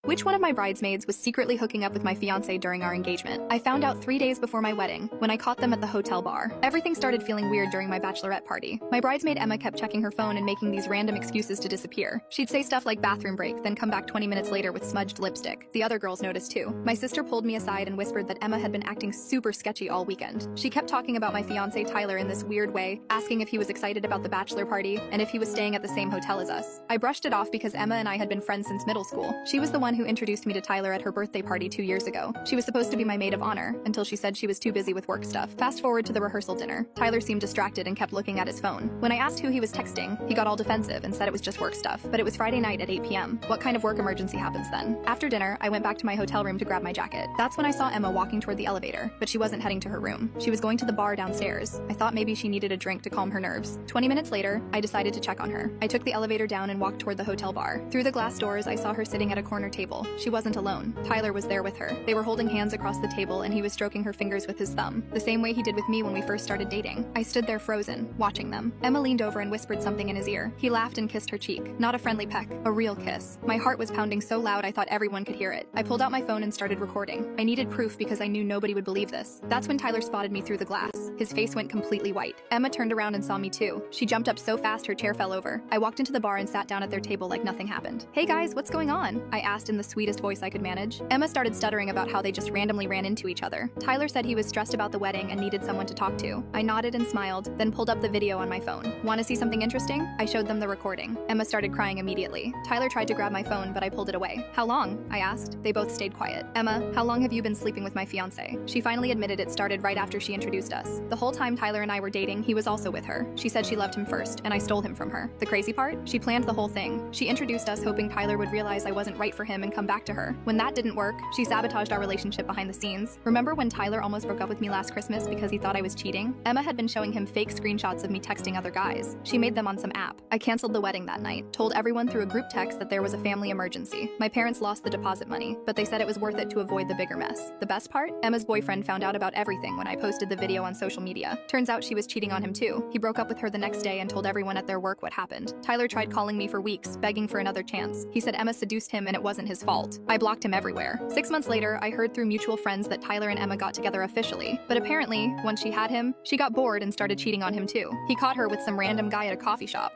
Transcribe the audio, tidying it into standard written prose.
Which one of my bridesmaids was secretly hooking up with my fiancé during our engagement? I found out 3 days before my wedding, when I caught them at the hotel bar. Everything started feeling weird during my bachelorette party. My bridesmaid Emma kept checking her phone and making these random excuses to disappear. She'd say stuff like bathroom break, then come back 20 minutes later with smudged lipstick. The other girls noticed too. My sister pulled me aside and whispered that Emma had been acting super sketchy all weekend. She kept talking about my fiancé Tyler in this weird way, asking if he was excited about the bachelor party and if he was staying at the same hotel as us. I brushed it off because Emma and I had been friends since middle school. She was the one who introduced me to Tyler at her birthday party 2 years ago. She was supposed to be my maid of honor until she said she was too busy with work stuff. Fast forward to the rehearsal dinner. Tyler seemed distracted and kept looking at his phone. When I asked who he was texting, he got all defensive and said it was just work stuff. But it was Friday night at 8 p.m. What kind of work emergency happens then? After dinner, I went back to my hotel room to grab my jacket. That's when I saw Emma walking toward the elevator, but she wasn't heading to her room. She was going to the bar downstairs. I thought maybe she needed a drink to calm her nerves. 20 minutes later, I decided to check on her. I took the elevator down and walked toward the hotel bar. Through the glass doors, I saw her sitting at a corner table. She wasn't alone. Tyler was there with her. They were holding hands across the table and he was stroking her fingers with his thumb, the same way he did with me when we first started dating. I stood there frozen, watching them. Emma leaned over and whispered something in his ear. He laughed and kissed her cheek. Not a friendly peck, a real kiss. My heart was pounding so loud I thought everyone could hear it. I pulled out my phone and started recording. I needed proof because I knew nobody would believe this. That's when Tyler spotted me through the glass. His face went completely white. Emma turned around and saw me too. She jumped up so fast her chair fell over. I walked into the bar and sat down at their table like nothing happened. "Hey guys, what's going on?" I asked in the sweetest voice I could manage. Emma started stuttering about how they just randomly ran into each other. Tyler said he was stressed about the wedding and needed someone to talk to. I nodded and smiled, then pulled up the video on my phone. "Want to see something interesting?" I showed them the recording. Emma started crying immediately. Tyler tried to grab my phone, but I pulled it away. "How long?" I asked. They both stayed quiet. "Emma, how long have you been sleeping with my fiancé?" She finally admitted it started right after she introduced us. The whole time Tyler and I were dating, he was also with her. She said she loved him first, and I stole him from her. The crazy part? She planned the whole thing. She introduced us hoping Tyler would realize I wasn't right for him and come back to her. When that didn't work, she sabotaged our relationship behind the scenes. Remember when Tyler almost broke up with me last Christmas because he thought I was cheating? Emma had been showing him fake screenshots of me texting other guys. She made them on some app. I canceled the wedding that night, told everyone through a group text that there was a family emergency. My parents lost the deposit money, but they said it was worth it to avoid the bigger mess. The best part? Emma's boyfriend found out about everything when I posted the video on social media. Turns out she was cheating on him too. He broke up with her the next day and told everyone at their work what happened. Tyler tried calling me for weeks, begging for another chance. He said Emma seduced him and it wasn't his fault. I blocked him everywhere. 6 months later, I heard through mutual friends that Tyler and Emma got together officially. But apparently, once she had him, she got bored and started cheating on him too. He caught her with some random guy at a coffee shop.